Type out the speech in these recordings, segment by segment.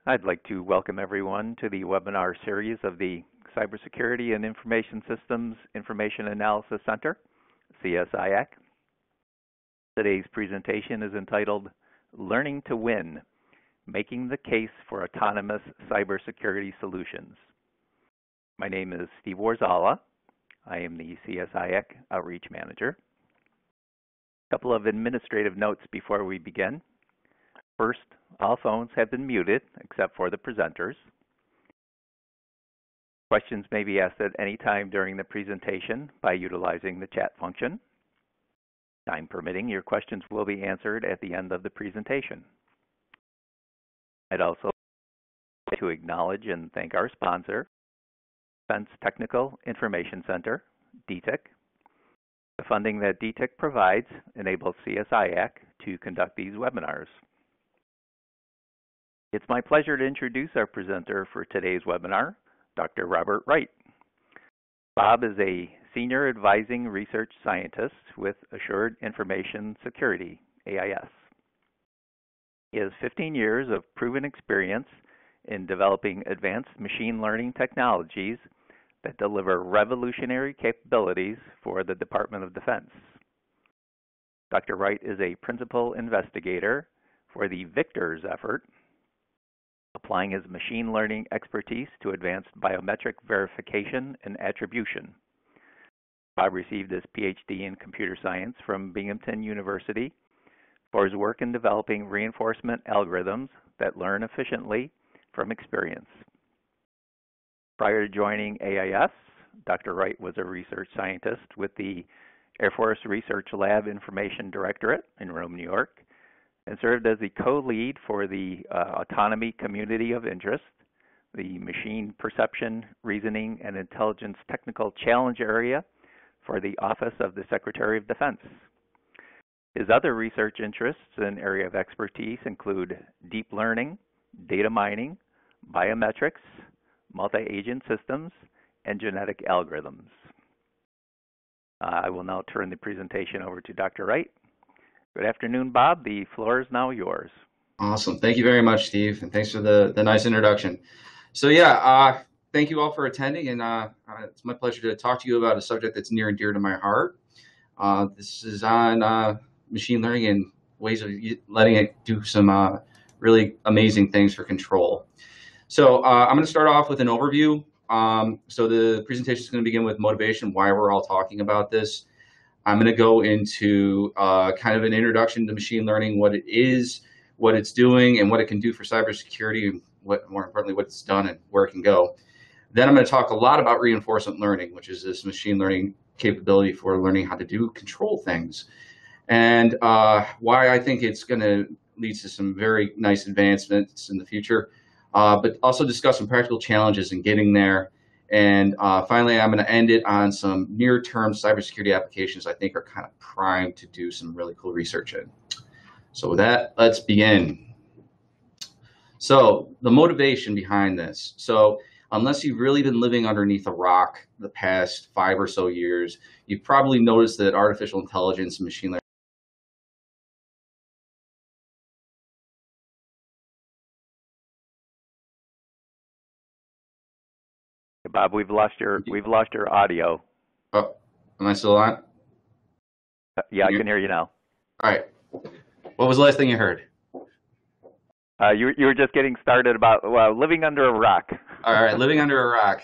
I'd like to welcome everyone to the webinar series of the Cybersecurity and Information Systems Information Analysis Center, CSIAC. Today's presentation is entitled Learning to Win, Making the Case for Autonomous Cybersecurity Solutions. My name is Steve Warzala. I am the CSIAC Outreach Manager. A couple of administrative notes before we begin. First, all phones have been muted except for the presenters. Questions may be asked at any time during the presentation by utilizing the chat function. Time permitting, your questions will be answered at the end of the presentation. I'd also like to acknowledge and thank our sponsor, Defense Technical Information Center, DTIC. The funding that DTIC provides enables CSIAC to conduct these webinars. It's my pleasure to introduce our presenter for today's webinar, Dr. Robert Wright. Bob is a Senior Advising Research Scientist with Assured Information Security, AIS. He has 15 years of proven experience in developing advanced machine learning technologies that deliver revolutionary capabilities for the Department of Defense. Dr. Wright is a principal investigator for the Victors effort, applying his machine learning expertise to advanced biometric verification and attribution. Bob received his PhD in computer science from Binghamton University for his work in developing reinforcement algorithms that learn efficiently from experience. Prior to joining AIS, Dr. Wright was a research scientist with the Air Force Research Lab Information Directorate in Rome, New York, and served as the co-lead for the Autonomy Community of Interest, the Machine Perception, Reasoning, and Intelligence Technical Challenge Area for the Office of the Secretary of Defense. His other research interests and area of expertise include deep learning, data mining, biometrics, multi-agent systems, and genetic algorithms. I will now turn the presentation over to Dr. Wright. Good afternoon, Bob. The floor is now yours. Awesome. Thank you very much, Steve, and thanks for the nice introduction. So thank you all for attending, and it's my pleasure to talk to you about a subject that's near and dear to my heart. This is on machine learning and ways of letting it do some really amazing things for control. So I'm going to start off with an overview. So the presentation is going to begin with motivation, why we're all talking about this. I'm going to go into kind of an introduction to machine learning, what it is, what it's doing, and what it can do for cybersecurity, and more importantly, what it's done and where it can go. Then I'm going to talk a lot about reinforcement learning, which is this machine learning capability for learning how to control things, and why I think it's going to lead to some very nice advancements in the future, but also discuss some practical challenges in getting there. And finally, I'm going to end it on some near-term cybersecurity applications I think are kind of primed to do some really cool research in. So with that, let's begin. So the motivation behind this. So unless you've really been living underneath a rock the past 5 or so years, you've probably noticed that artificial intelligence and machine learning Bob, we've lost your audio. Oh, am I still on? Yeah, I can hear you now. All right. What was the last thing you heard? You were just getting started about living under a rock. All right, living under a rock.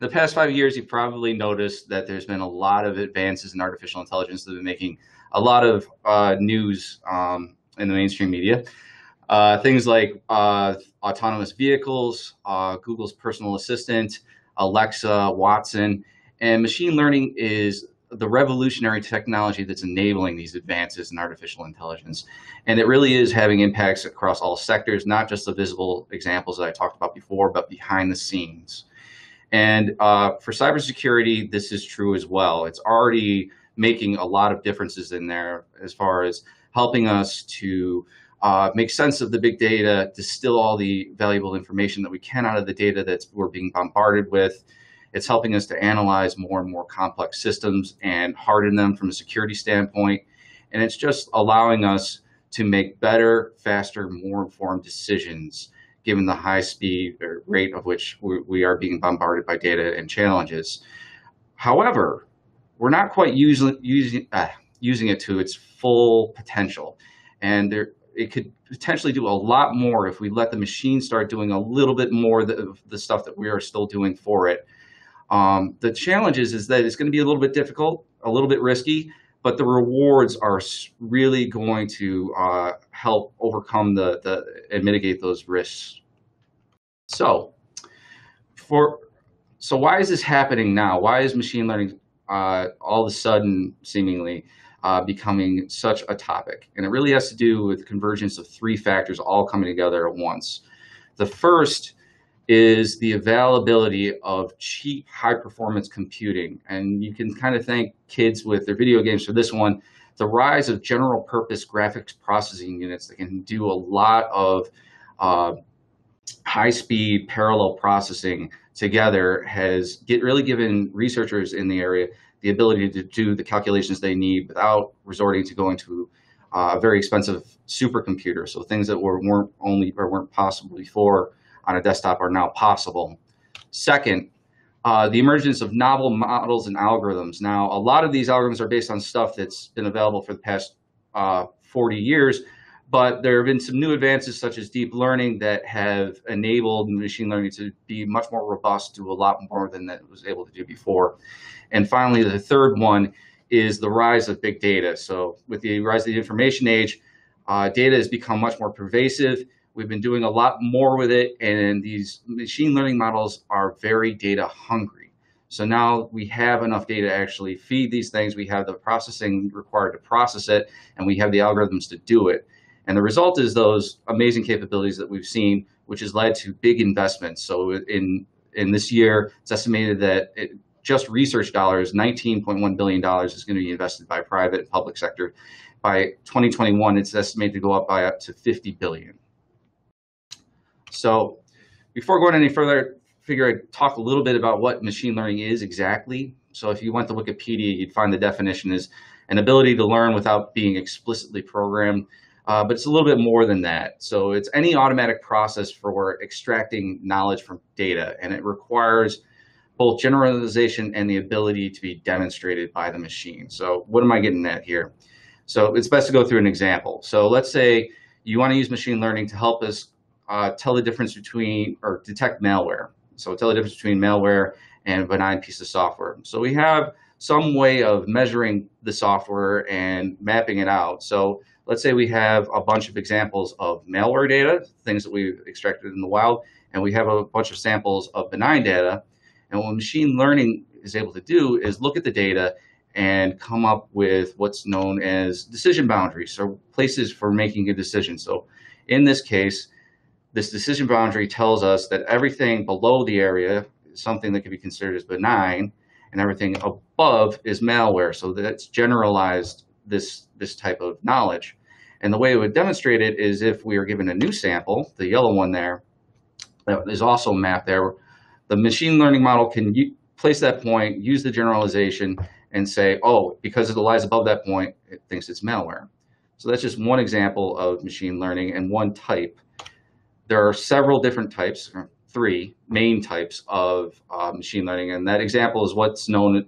The past 5 years, you've probably noticed that there's been a lot of advances in artificial intelligence that have been making a lot of news in the mainstream media. Things like autonomous vehicles, Google's personal assistant, Alexa, Watson, and machine learning is the revolutionary technology that's enabling these advances in artificial intelligence. And it really is having impacts across all sectors, not just the visible examples that I talked about before, but behind the scenes. And for cybersecurity, this is true as well. It's already making a lot of differences in there as far as helping us to make sense of the big data, distill all the valuable information that we can out of the data that we're being bombarded with. It's helping us to analyze more and more complex systems and harden them from a security standpoint. And it's just allowing us to make better, faster, more informed decisions given the high speed or rate of which we are being bombarded by data and challenges. However, we're not quite using it to its full potential, and it could potentially do a lot more if we let the machine start doing a little bit more of the stuff that we are still doing for it. The challenge is that it's going to be a little bit difficult, a little bit risky, but the rewards are really going to help overcome and mitigate those risks. So why is this happening now? Why is machine learning all of a sudden seemingly becoming such a topic? And it really has to do with the convergence of three factors all coming together at once. The first is the availability of cheap, high-performance computing. And you can kind of thank kids with their video games for this one. The rise of general-purpose graphics processing units that can do a lot of high-speed parallel processing together has really given researchers in the area the ability to do the calculations they need without resorting to going to a very expensive supercomputer. So things that weren't possible before on a desktop are now possible. Second, the emergence of novel models and algorithms. Now, a lot of these algorithms are based on stuff that's been available for the past 40 years, but there have been some new advances such as deep learning that have enabled machine learning to be much more robust, do a lot more than it was able to do before. And finally, the third one is the rise of big data. So with the rise of the information age, data has become much more pervasive. We've been doing a lot more with it, and these machine learning models are very data hungry. So now we have enough data to actually feed these things. We have the processing required to process it, and we have the algorithms to do it. And the result is those amazing capabilities that we've seen, which has led to big investments. So in this year, it's estimated that just research dollars, $19.1 billion is going to be invested by private and public sector. By 2021, it's estimated to go up by up to $50 billion. So before going any further, I figure I'd talk a little bit about what machine learning is exactly. So if you went to Wikipedia, you'd find the definition is an ability to learn without being explicitly programmed. But it's a little bit more than that. So it's any automatic process for extracting knowledge from data, and it requires both generalization and the ability to be demonstrated by the machine. So what am I getting at here? So it's best to go through an example. So let's say you want to use machine learning to help us tell the difference between, or detect malware. So tell the difference between malware and a benign piece of software. So we have some way of measuring the software and mapping it out. So let's say we have a bunch of examples of malware data, things that we've extracted in the wild, and we have a bunch of samples of benign data. And what machine learning is able to do is look at the data and come up with what's known as decision boundaries, so places for making a decision. So in this case, this decision boundary tells us that everything below the area is something that can be considered as benign, and everything above is malware. So that's generalized this type of knowledge. And the way it would demonstrate it is if we are given a new sample, the yellow one there, that is also mapped there, the machine learning model can place that point, use the generalization, and say, oh, because it lies above that point, it thinks it's malware. So that's just one example of machine learning and one type. There are several different types, three main types of machine learning, and that example is what's known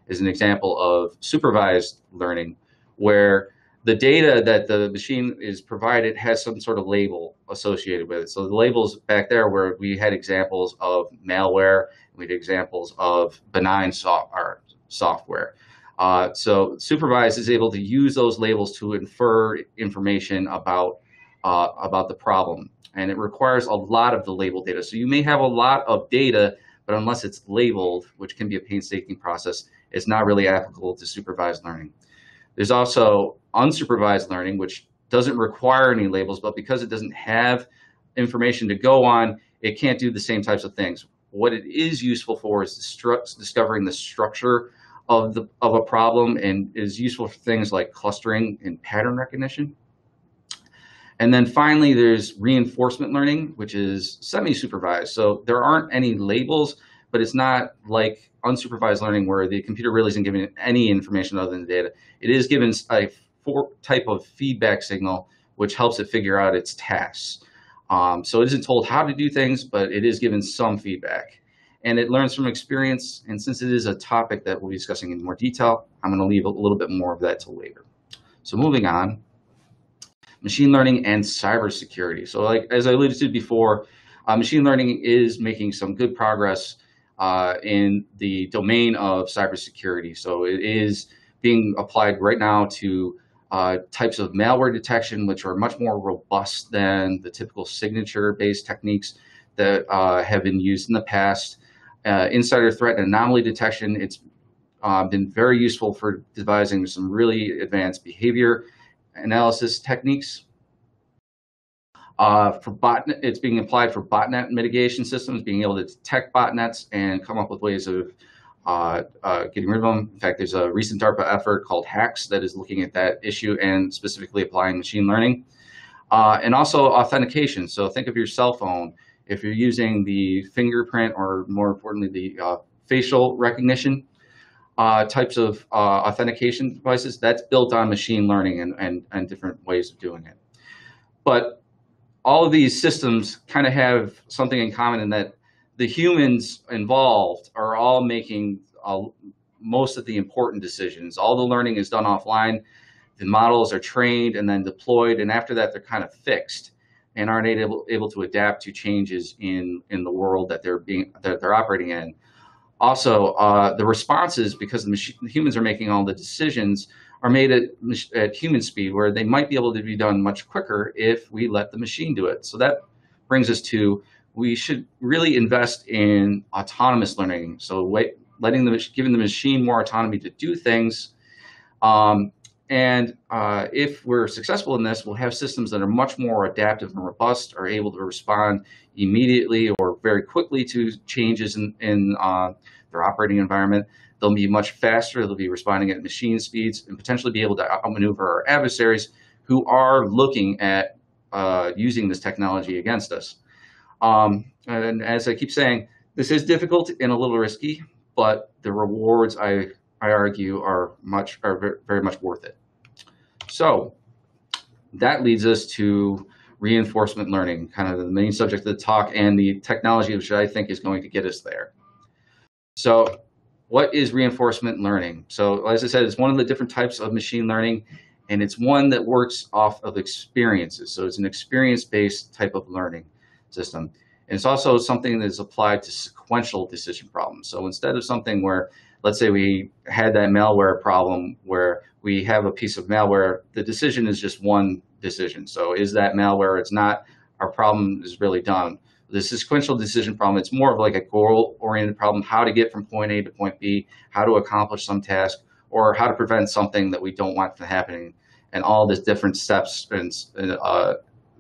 as an example of supervised learning, where the data that the machine is provided has some sort of label associated with it. So the labels back there where we had examples of malware, we had examples of benign software. So supervised is able to use those labels to infer information about the problem. And it requires a lot of the label data. So you may have a lot of data, but unless it's labeled, which can be a painstaking process, it's not really applicable to supervised learning. There's also unsupervised learning, which doesn't require any labels, but because it doesn't have information to go on, it can't do the same types of things. What it is useful for is discovering the structure of a problem, and is useful for things like clustering and pattern recognition. And then finally, there's reinforcement learning, which is semi-supervised. So there aren't any labels, but it's not like unsupervised learning where the computer really isn't given any information other than the data. It is given a type of feedback signal, which helps it figure out its tasks. So it isn't told how to do things, but it is given some feedback. And it learns from experience. And since it is a topic that we'll be discussing in more detail, I'm going to leave a little bit more of that till later. So moving on, machine learning and cybersecurity. So like as I alluded to before, machine learning is making some good progress in the domain of cybersecurity. So it is being applied right now to types of malware detection, which are much more robust than the typical signature-based techniques that have been used in the past. Insider threat and anomaly detection, it's been very useful for devising some really advanced behavior analysis techniques. It's being applied for botnet mitigation systems, being able to detect botnets and come up with ways of getting rid of them. In fact, there's a recent DARPA effort called HACS that is looking at that issue and specifically applying machine learning. And also authentication. So think of your cell phone. If you're using the fingerprint or more importantly, the facial recognition types of authentication devices, that's built on machine learning and different ways of doing it. But all of these systems kind of have something in common in that the humans involved are all making most of the important decisions. All the learning is done offline. The models are trained and then deployed, and after that, they're kind of fixed and aren't able to adapt to changes in the world that they're operating in. Also, the responses, because the humans are making all the decisions, are made at human speed, where they might be able to be done much quicker if we let the machine do it. So that brings us to, we should really invest in autonomous learning. So giving the machine more autonomy to do things. If we're successful in this, we'll have systems that are much more adaptive and robust, are able to respond immediately or very quickly to changes in their operating environment. They'll be much faster. They'll be responding at machine speeds and potentially be able to outmaneuver our adversaries who are looking at using this technology against us. And as I keep saying, this is difficult and a little risky, but the rewards, I argue, are very much worth it. So that leads us to reinforcement learning, kind of the main subject of the talk, and the technology which I think is going to get us there. So what is reinforcement learning? So as I said, it's one of the different types of machine learning, and it's one that works off of experiences. So it's an experience-based type of learning system. And it's also something that is applied to sequential decision problems. So instead of something where, let's say we had that malware problem where we have a piece of malware, the decision is just one decision. So is that malware? It's not. Our problem is really done. The sequential decision problem, it's more of like a goal-oriented problem, how to get from point A to point B, how to accomplish some task, or how to prevent something that we don't want from happening, and all the different steps and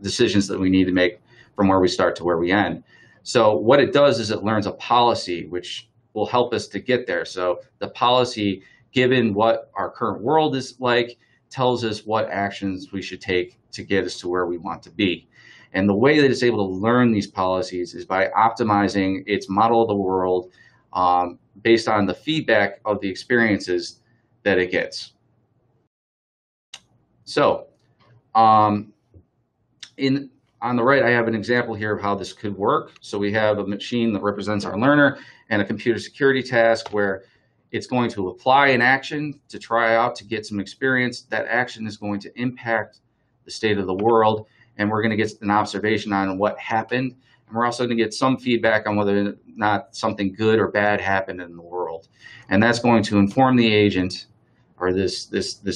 decisions that we need to make from where we start to where we end. So what it does is it learns a policy which will help us to get there. So the policy, given what our current world is like, tells us what actions we should take to get us to where we want to be. And the way that it's able to learn these policies is by optimizing its model of the world based on the feedback of the experiences that it gets. So on the right, I have an example here of how this could work. So we have a machine that represents our learner and a computer security task where it's going to apply an action to try out to get some experience. That action is going to impact the state of the world, and we're going to get an observation on what happened. And we're also going to get some feedback on whether or not something good or bad happened in the world. And that's going to inform the agent, or this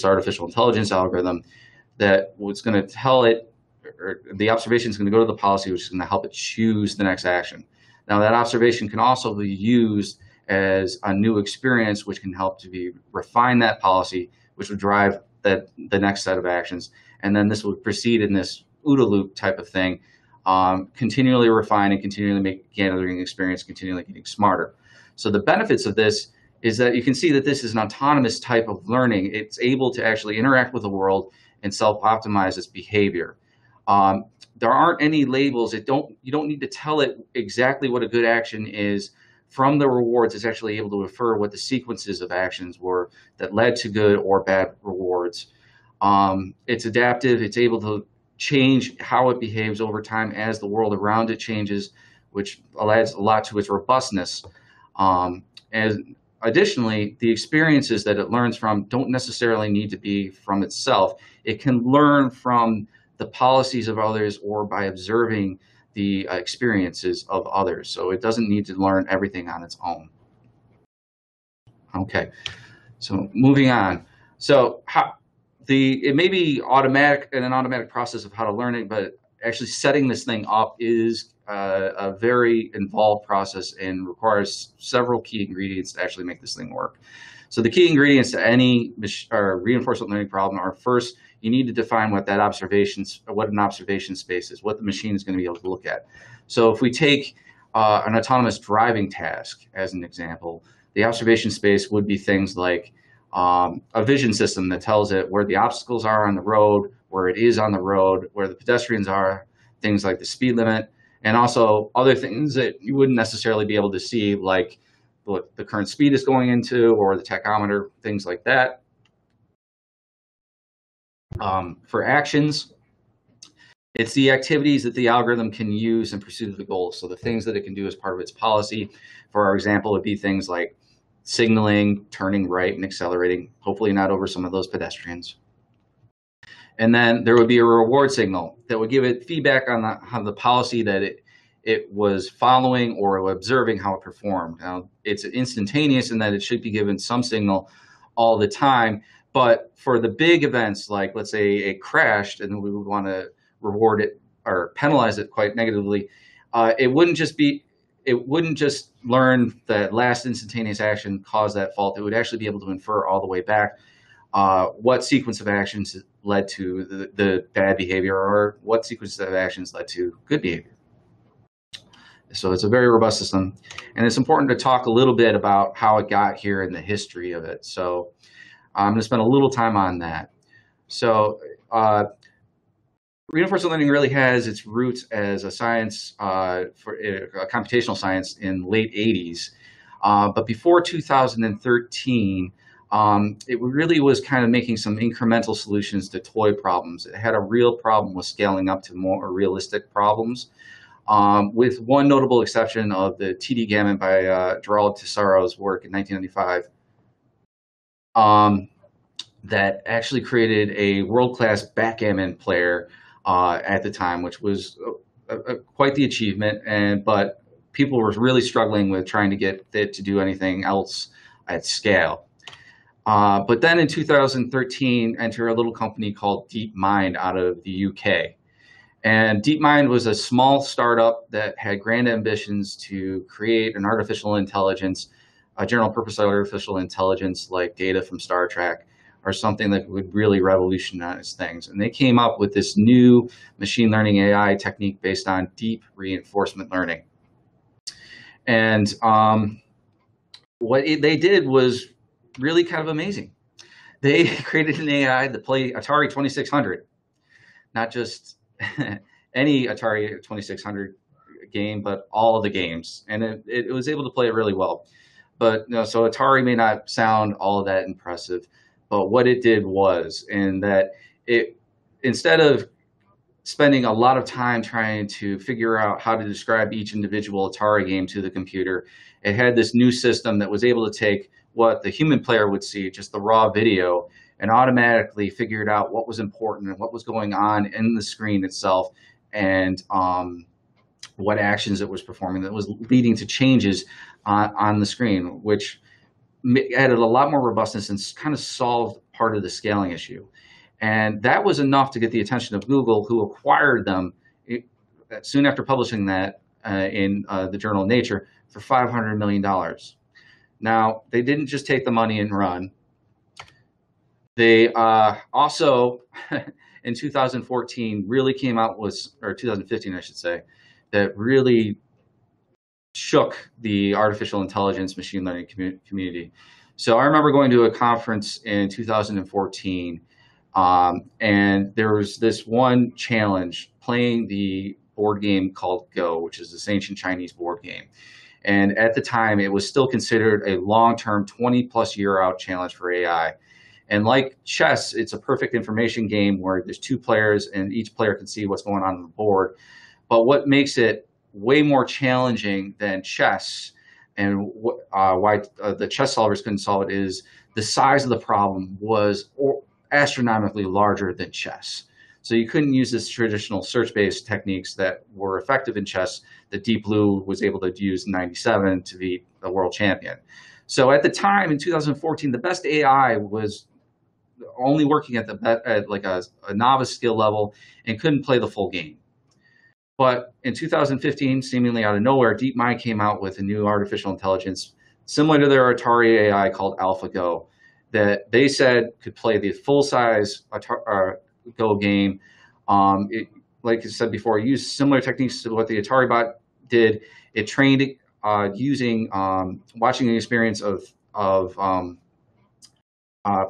artificial intelligence algorithm, that what's going to tell it, or the observation is going to go to the policy, which is going to help it choose the next action. Now, that observation can also be used as a new experience, which can help to refine that policy, which would drive the next set of actions. And then this would proceed in this OODA loop type of thing, continually refining, continually gathering experience, continually getting smarter. So the benefits of this is that you can see that this is an autonomous type of learning. It's able to actually interact with the world and self-optimize its behavior. There aren't any labels. You don't need to tell it exactly what a good action is. From the rewards, it's actually able to infer what the sequences of actions were that led to good or bad rewards. It's adaptive. It's able to change how it behaves over time as the world around it changes, which adds a lot to its robustness. And additionally, the experiences that it learns from don't necessarily need to be from itself. It can learn from the policies of others or by observing the experiences of others. So it doesn't need to learn everything on its own. Okay, so moving on. So it may be automatic and an automatic process of how to learn it, but actually setting this thing up is a very involved process and requires several key ingredients to actually make this thing work. So the key ingredients to any reinforcement learning problem are, first, you need to define what an observation space is, what the machine is going to be able to look at. So if we take an autonomous driving task as an example, the observation space would be things like a vision system that tells it where the obstacles are on the road, where it is on the road, where the pedestrians are, things like the speed limit, and also other things that you wouldn't necessarily be able to see, like what the current speed is going into or the tachometer, things like that. For actions, it's the activities that the algorithm can use in pursuit of the goal. So the things that it can do as part of its policy, for our example, would be things like signaling, turning right, and accelerating, hopefully not over some of those pedestrians. And then there would be a reward signal that would give it feedback on how the policy that it was following or observing how it performed. Now, it's instantaneous in that it should be given some signal all the time, but for the big events, like let's say it crashed and we would want to reward it or penalize it quite negatively, it wouldn't just learn that last instantaneous action caused that fault. It would actually be able to infer all the way back what sequence of actions led to the bad behavior or what sequence of actions led to good behavior. So it's a very robust system. And it's important to talk a little bit about how it got here and the history of it. So I'm going to spend a little time on that. So reinforcement learning really has its roots as a science, for a computational science in the late 80s. But before 2013, it really was kind of making some incremental solutions to toy problems. It had a real problem with scaling up to more realistic problems, with one notable exception of the TD Gammon by Gerald Tessaro's work in 1995. That actually created a world-class backgammon player at the time, which was quite the achievement. But people were really struggling with trying to get it to do anything else at scale. But then in 2013, entered a little company called DeepMind out of the UK. And DeepMind was a small startup that had grand ambitions to create an artificial intelligence, a general purpose artificial intelligence like Data from Star Trek, or something that would really revolutionize things. And they came up with this new machine learning AI technique based on deep reinforcement learning. And what they did was really kind of amazing. They created an AI that played Atari 2600, not just any Atari 2600 game, but all of the games. And it was able to play it really well. But so Atari may not sound all that impressive, but what it did was, in that it, instead of spending a lot of time trying to figure out how to describe each individual Atari game to the computer, it had this new system that was able to take what the human player would see, just the raw video, and automatically figured out what was important and what was going on in the screen itself, and what actions it was performing that was leading to changes on the screen, which added a lot more robustness and kind of solved part of the scaling issue. And that was enough to get the attention of Google, who acquired them soon after publishing that in the journal Nature for $500 million. Now, they didn't just take the money and run. They also, in 2014, really came out with, or 2015, I should say, that really shook the artificial intelligence machine learning community. So I remember going to a conference in 2014, and there was this one challenge playing the board game called Go, which is this ancient Chinese board game. And at the time, it was still considered a long-term 20-plus year out challenge for AI. And like chess, it's a perfect information game where there's two players and each player can see what's going on the board. But what makes it way more challenging than chess, and why the chess solvers couldn't solve it, is the size of the problem was astronomically larger than chess. So you couldn't use this traditional search-based techniques that were effective in chess that Deep Blue was able to use in '97 to beat the world champion. So at the time in 2014, the best AI was only working at like a novice skill level and couldn't play the full game. But in 2015, seemingly out of nowhere, DeepMind came out with a new artificial intelligence similar to their Atari AI called AlphaGo that they said could play the full-size Go game. Like I said before, it used similar techniques to what the Atari bot did. It trained using watching the experience of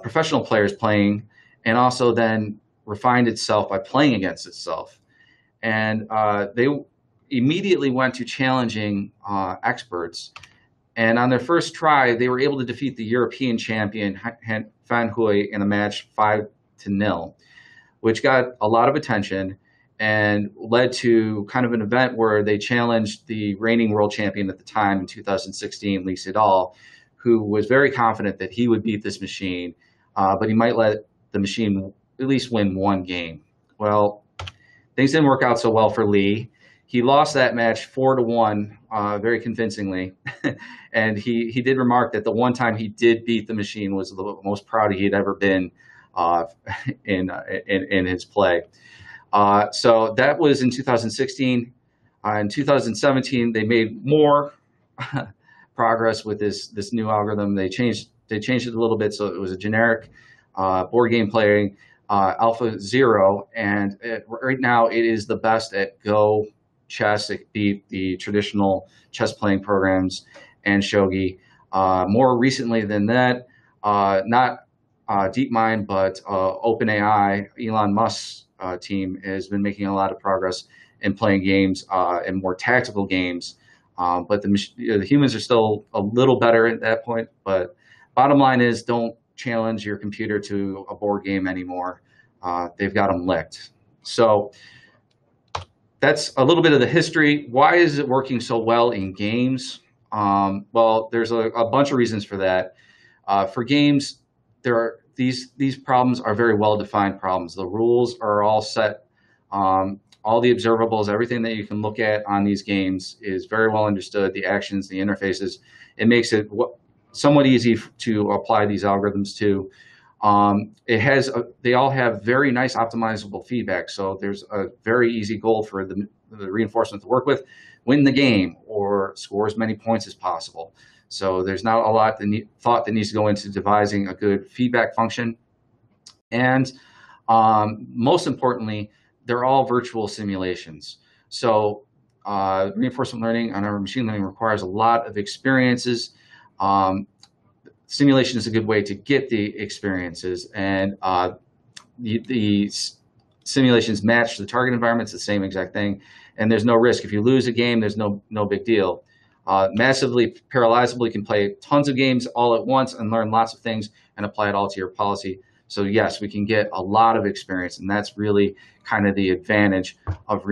professional players playing, and also then refined itself by playing against itself. And they immediately went to challenging experts. And on their first try, they were able to defeat the European champion Fan Hui in a match 5-0, which got a lot of attention and led to kind of an event where they challenged the reigning world champion at the time in 2016, Lee Sedol, who was very confident that he would beat this machine, but he might let the machine at least win one game. Well, things didn't work out so well for Lee. He lost that match 4-1 very convincingly. And he did remark that the one time he did beat the machine was the most proud he had ever been in his play. So that was in 2016. In 2017, they made more progress with this new algorithm. They changed it a little bit, so it was a generic board game playing Alpha 0, and right now it is the best at Go, chess. It beat the traditional chess playing programs and shogi. More recently than that, not DeepMind, but OpenAI, Elon Musk's team has been making a lot of progress in playing games and more tactical games. But the humans are still a little better at that point. But bottom line is, don't challenge your computer to a board game anymore. They've got them licked. So that's a little bit of the history. Why is it working so well in games? Well, there's a bunch of reasons for that. For games, these problems are very well-defined problems. The rules are all set. All the observables, everything that you can look at on these games is very well understood. The actions, the interfaces, it makes it somewhat easy to apply these algorithms to. They all have very nice optimizable feedback. So there's a very easy goal for the reinforcement to work with: win the game or score as many points as possible. So there's not a lot thought that needs to go into devising a good feedback function. And most importantly, they're all virtual simulations. So reinforcement learning and our machine learning requires a lot of experiences. Simulation is a good way to get the experiences, and the simulations match the target environment. It's the same exact thing, and there's no risk. If you lose a game, there's no big deal. Massively parallelizable, you can play tons of games all at once and learn lots of things and apply it all to your policy. So yes, we can get a lot of experience, and that's really kind of the advantage of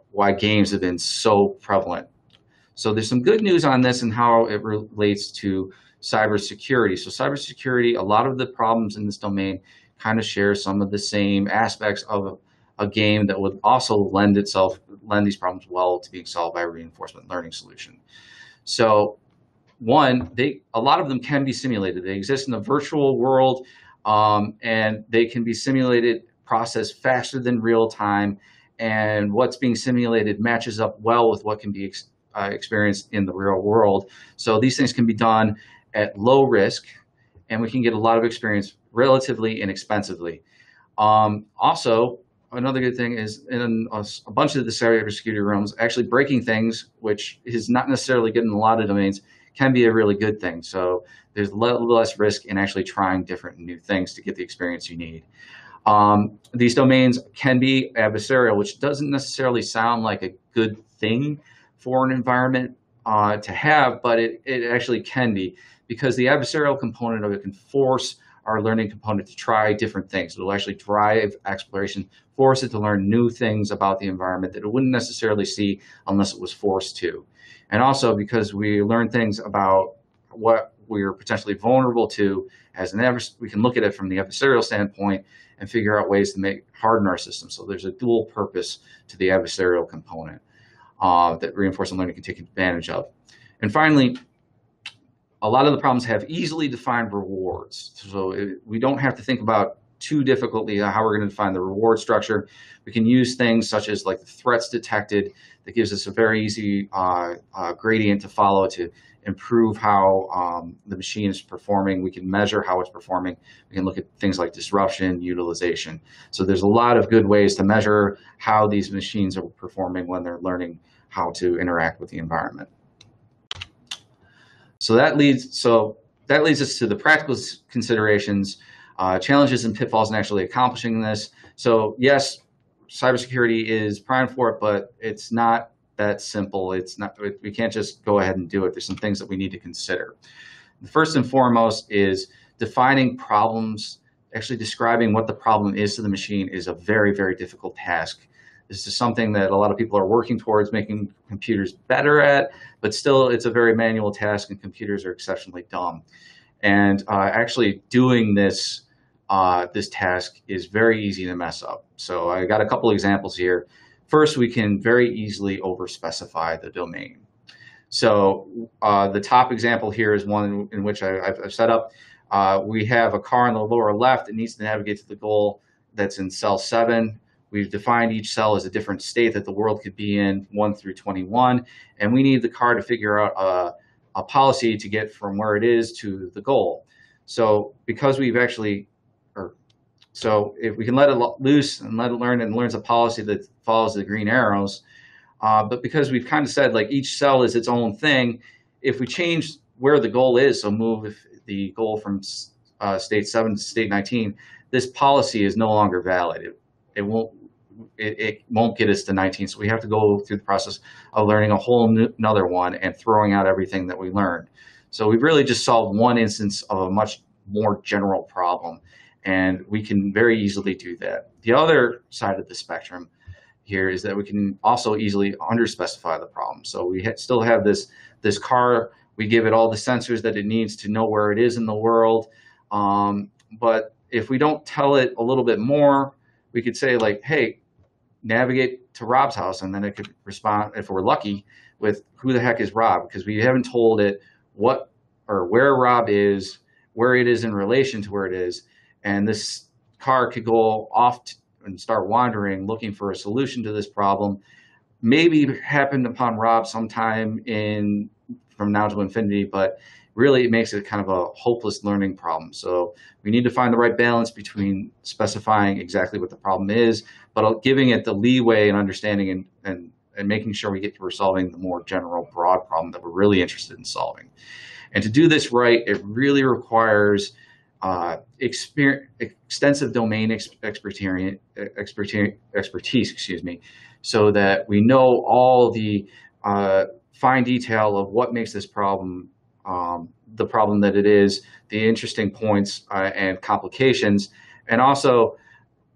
why games have been so prevalent. So there's some good news on this and how it relates to cybersecurity. So cybersecurity, a lot of the problems in this domain kind of share some of the same aspects of a game that would also lend these problems well to being solved by a reinforcement learning solution. So one, a lot of them can be simulated. They exist in the virtual world, and they can be simulated, processed faster than real time, and what's being simulated matches up well with what can be experienced in the real world. So these things can be done at low risk, and we can get a lot of experience relatively inexpensively. Also, another good thing is in a bunch of the cybersecurity realms, actually breaking things, which is not necessarily good in a lot of domains, can be a really good thing. So there's a little less risk in actually trying different new things to get the experience you need. These domains can be adversarial, which doesn't necessarily sound like a good thing for an environment to have, but it actually can be, because the adversarial component of it can force our learning component to try different things. It will actually drive exploration, force it to learn new things about the environment that it wouldn't necessarily see unless it was forced to. And also because we learn things about what we're potentially vulnerable to as an we can look at it from the adversarial standpoint and figure out ways to harden our system. So there's a dual purpose to the adversarial component that reinforcement learning can take advantage of. And finally, a lot of the problems have easily defined rewards. So we don't have to think about too difficultly how we're going to define the reward structure. We can use things such as like the threats detected that gives us a very easy gradient to follow to improve how the machine is performing. We can measure how it's performing. We can look at things like disruption, utilization. So there's a lot of good ways to measure how these machines are performing when they're learning how to interact with the environment. So that leads us to the practical considerations, challenges and pitfalls in actually accomplishing this. So yes, cybersecurity is primed for it, but it's not that simple. We can't just go ahead and do it. There's some things that we need to consider. The first and foremost is defining problems. Actually describing what the problem is to the machine is a very, very difficult task. This is something that a lot of people are working towards making computers better at, but still it's a very manual task and computers are exceptionally dumb. And actually doing this task is very easy to mess up. So I got a couple examples here. First, we can very easily overspecify the domain. So the top example here is one in which I've set up. We have a car in the lower left that needs to navigate to the goal that's in cell 7. We've defined each cell as a different state that the world could be in, 1 through 21, and we need the car to figure out a policy to get from where it is to the goal. So because we've actually, so if we can let it loose and let it learn and learns a policy that follows the green arrows, but because we've kind of said like each cell is its own thing, if we change where the goal is, so move the goal from state 7 to state 19, this policy is no longer valid. It won't get us to 19. So we have to go through the process of learning a whole another one and throwing out everything that we learned. So we've really just solved one instance of a much more general problem, and we can very easily do that. The other side of the spectrum here is that we can also easily underspecify the problem. So we still have this car. We give it all the sensors that it needs to know where it is in the world. But if we don't tell it a little bit more, we could say like, hey, navigate to Rob's house, and then it could respond, if we're lucky, with who the heck is Rob, because we haven't told it what or where Rob is, where it is in relation to where it is, and this car could go off and start wandering looking for a solution to this problem. Maybe happened upon Rob sometime from now to infinity, but really it makes it kind of a hopeless learning problem. So we need to find the right balance between specifying exactly what the problem is, but giving it the leeway and understanding and making sure we're solving the more general, broad problem that we're really interested in solving. And to do this right, it really requires extensive domain expertise, so that we know all the fine detail of what makes this problem the problem that it is, the interesting points and complications, and also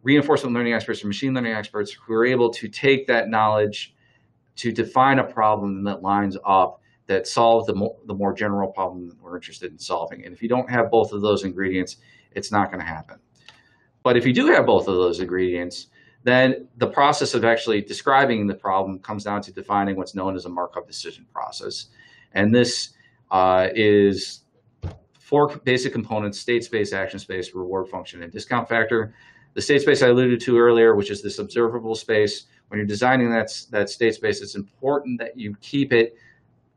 reinforcement learning experts or machine learning experts who are able to take that knowledge to define a problem that lines up, that solves the more general problem that we're interested in solving. And if you don't have both of those ingredients, it's not going to happen. But if you do have both of those ingredients, then the process of actually describing the problem comes down to defining what's known as a Markov decision process. And this is 4 basic components: state space, action space, reward function, and discount factor. The state space I alluded to earlier, which is this observable space. When you're designing that state space, it's important that you keep it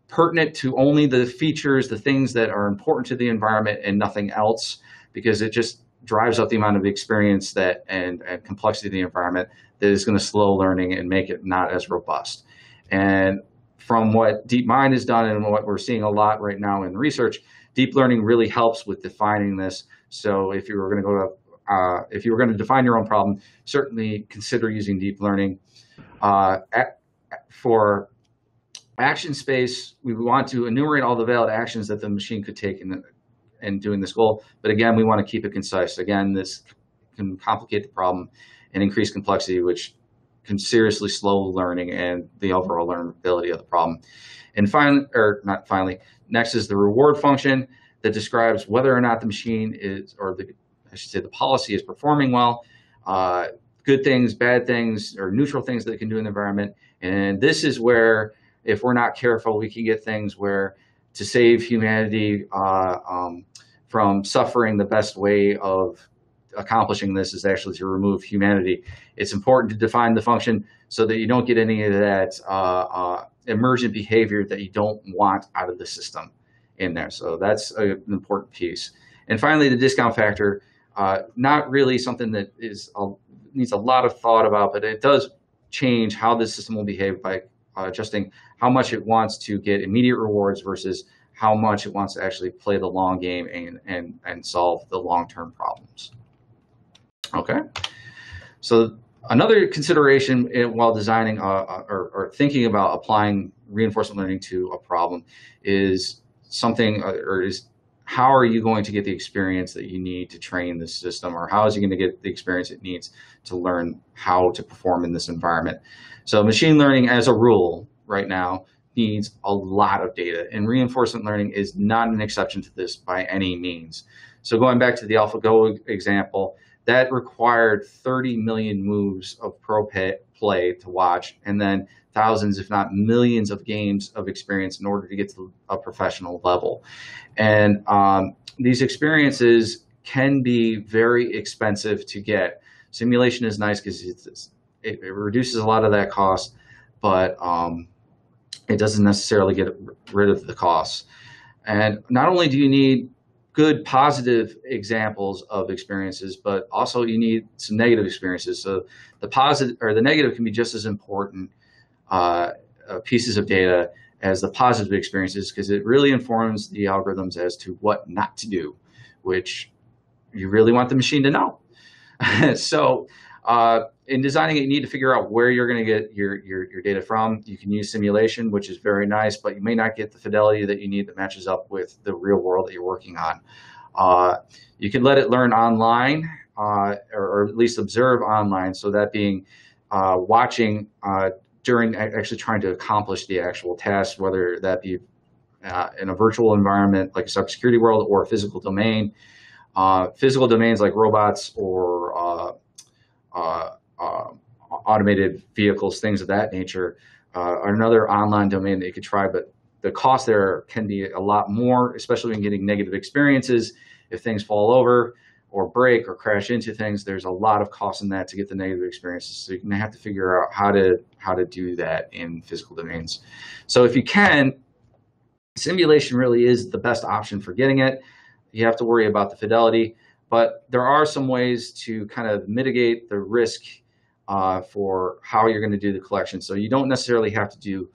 pertinent to only the features, the things that are important to the environment and nothing else, because it just drives up the amount of experience and complexity of the environment that is going to slow learning and make it not as robust. And from what DeepMind has done and what we're seeing a lot right now in research, deep learning really helps with defining this. So if you were going to define your own problem, certainly consider using deep learning. For action space, we want to enumerate all the valid actions that the machine could take in doing this goal. But again, we want to keep it concise. Again, this can complicate the problem and increase complexity, which can seriously slow learning and the overall learnability of the problem. And finally, or not finally, next is the reward function that describes whether or not the machine is, or I should say the policy is performing well, good things, bad things, or neutral things that it can do in the environment. And this is where, if we're not careful, we can get things where to save humanity from suffering, the best way of accomplishing this is actually to remove humanity. It's important to define the function so that you don't get any of that emergent behavior that you don't want out of the system in there. So that's an important piece. And finally, the discount factor, not really something that needs a lot of thought about, but it does change how the system will behave by adjusting how much it wants to get immediate rewards versus how much it wants to actually play the long game and solve the long-term problems. Okay, so another consideration while designing or thinking about applying reinforcement learning to a problem is how are you going to get the experience that you need to train the system, or how is it going to get the experience it needs to learn how to perform in this environment? So machine learning as a rule right now needs a lot of data, and reinforcement learning is not an exception to this by any means. So going back to the AlphaGo example, that required 30 million moves of pro play to watch, and then thousands, if not millions, of games of experience in order to get to a professional level. And these experiences can be very expensive to get. Simulation is nice because it reduces a lot of that cost, but it doesn't necessarily get rid of the costs. And not only do you need good positive examples of experiences, but also you need some negative experiences. So the positive or the negative can be just as important pieces of data as the positive experiences, because it really informs the algorithms as to what not to do, which you really want the machine to know. So in designing it, you need to figure out where you're going to get your data from. You can use simulation, which is very nice, but you may not get the fidelity that you need that matches up with the real world that you're working on. You can let it learn online, or at least observe online. So that being watching during actually trying to accomplish the actual task, whether that be in a virtual environment like a cybersecurity world or a physical domain. Physical domains like robots or automated vehicles, things of that nature, are another online domain that you could try, but the cost there can be a lot more, especially when getting negative experiences. If things fall over or break or crash into things, there's a lot of cost in that to get the negative experiences. So you're going to have to figure out how to do that in physical domains. So if you can, simulation really is the best option for getting it. You have to worry about the fidelity, but there are some ways to kind of mitigate the risk for how you're going to do the collection. So you don't necessarily have to do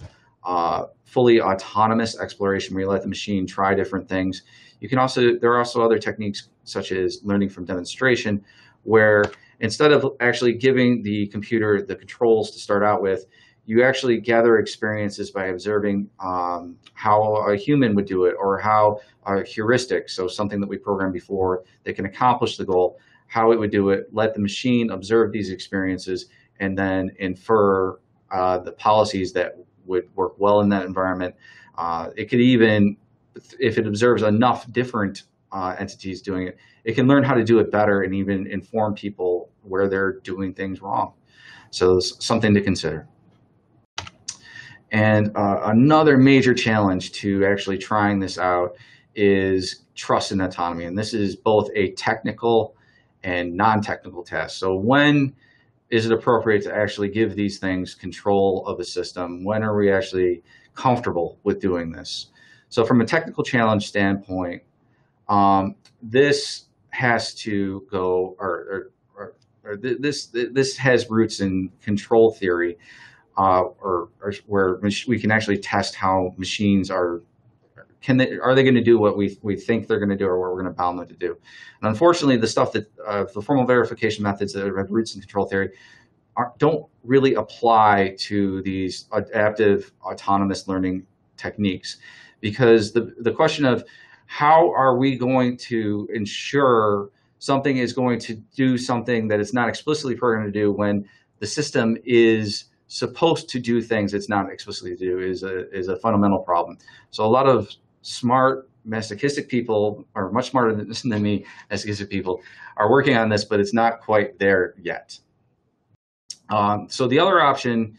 fully autonomous exploration where you let the machine try different things. There are also other techniques such as learning from demonstration, where instead of actually giving the computer the controls to start out with, you actually gather experiences by observing how a human would do it, or how a heuristic, so something that we programmed before that can accomplish the goal, how it would do it, let the machine observe these experiences, and then infer the policies that would work well in that environment. It could even, if it observes enough different entities doing it, it can learn how to do it better and even inform people where they're doing things wrong. So it's something to consider. And another major challenge to actually trying this out is trust and autonomy. And this is both a technical and non-technical test. So when is it appropriate to actually give these things control of the system? When are we actually comfortable with doing this? So from a technical challenge standpoint, this has to go, this has roots in control theory, or where we can actually test how machines are they going to do what we think they're going to do, or what we're going to bound them to do. And unfortunately, the stuff that the formal verification methods that have roots in control theory don't really apply to these adaptive autonomous learning techniques, because the question of how are we going to ensure something is going to do something that it's not explicitly programmed to do when the system is supposed to do things it's not explicitly to do is a fundamental problem. So a lot of smart masochistic people, or much smarter than me, masochistic people, are working on this, but it's not quite there yet. So the other option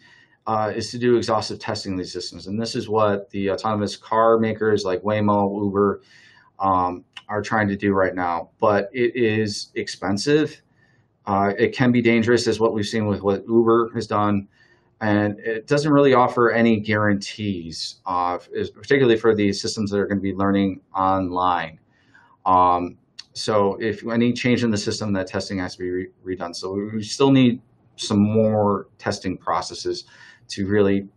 is to do exhaustive testing of these systems. And this is what the autonomous car makers like Waymo, Uber are trying to do right now. But it is expensive. It can be dangerous, as what we've seen with what Uber has done. And it doesn't really offer any guarantees, particularly for the systems that are going to be learning online. So if any change in the system, that testing has to be redone. So we still need some more testing processes to really,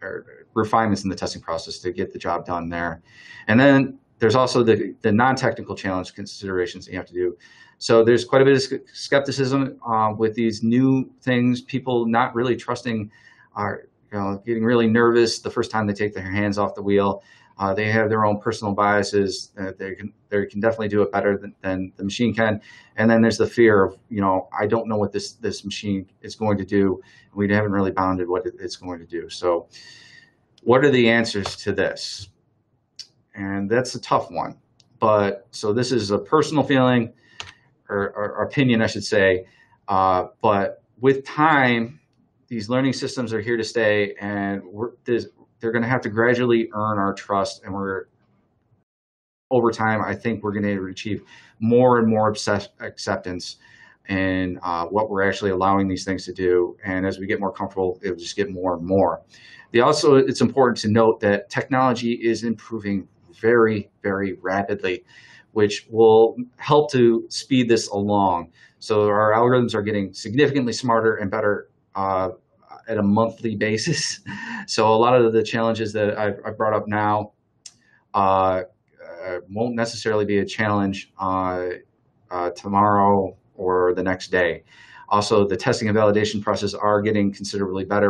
or refinements in the testing process to get the job done there. And then there's also the non-technical challenge considerations that you have to do. So there's quite a bit of skepticism with these new things, people not really trusting, getting really nervous the first time they take their hands off the wheel. They have their own personal biases. They can definitely do it better than the machine can. And then there's the fear of, I don't know what this machine is going to do. We haven't really bounded what it's going to do. So what are the answers to this? And that's a tough one. But so this is a personal feeling, or opinion, I should say. But with time, these learning systems are here to stay, and they're going to have to gradually earn our trust. And over time, I think we're going to achieve more and more acceptance in what we're actually allowing these things to do. And as we get more comfortable, it'll just get more and more. Also, it's important to note that technology is improving very, very rapidly, which will help to speed this along. So our algorithms are getting significantly smarter and better at a monthly basis. So a lot of the challenges that I brought up now won't necessarily be a challenge tomorrow or the next day. Also, the testing and validation process are getting considerably better.